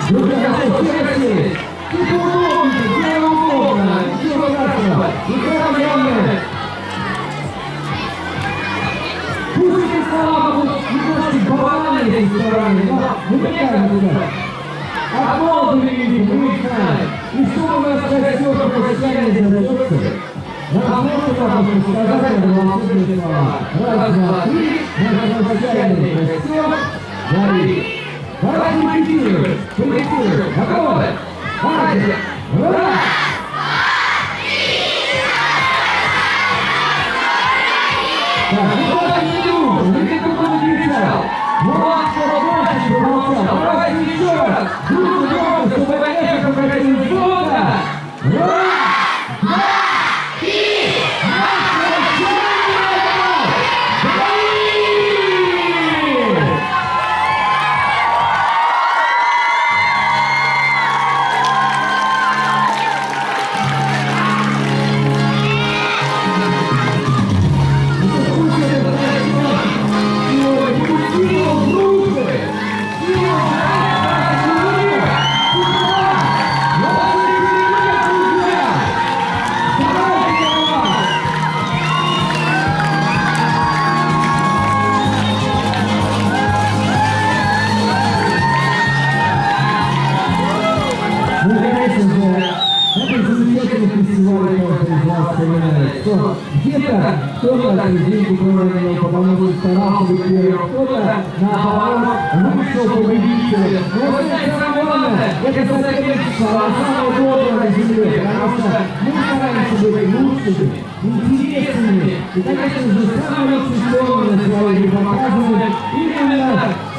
Друзья, все, где удобно, где удобно, и главное, пусть эти слова будут немножко банальные со стороны, но мы понимаем туда. Одно доведите, мы знаем, и что у нас растет, профессионально зайдется. Нам можно сказать волшебные слова. Раз, два, три, наш профессиональный костер горит. Давайте репетируем, репетируем. Готовы? Давайте. Раз! Так, ну так не нужно, никто не кричал. Вот что больше, что молчал. Давайте еще раз. Друг, чтобы эхо проходило сюда. Раз, два, три. Где-то кто-то деньги проиграл, потому что старался быть первым, кто-то наоборот вышел победителем. Но самое главное, это соперничество, самое доброе на земле, потому что мы стараемся быть лучшими, интересными. И, конечно же, самые лучшие стороны свои показывают именно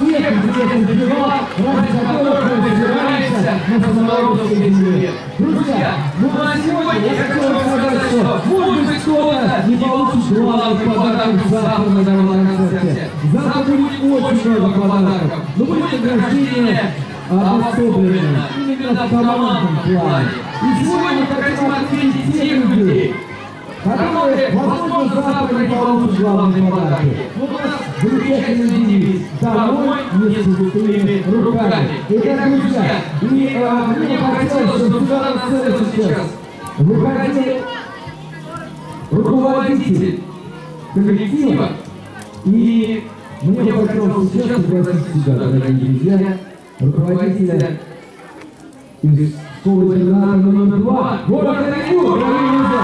тех интересных дела, ради которых мы собираемся на самородской земле. Друзья, ну а сегодня я хочу вам сказать, что может быть кто-то не получит главных подарков завтра на данном концерте. Завтра будет очень много подарков, но будет награждение обособленно, именно в командном плане. И сегодня мы хотим отметить тех людей, которые, возможно, завтра не получат главные подарки. Но у нас замечательный девиз «Домой не с пустыми руками». Итак, друзья, и мне хотелось, чтобы сюда на сцену сейчас выходил руководитель коллектива, и мне хотелось сейчас пригласить сюда, дорогие друзья, руководителя из школы-интерната номер 2 города Оренбург, дорогие друзья.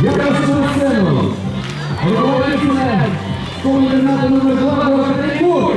Я прошу на сцену руководителя школы-интерната номер 2 города Оренбург.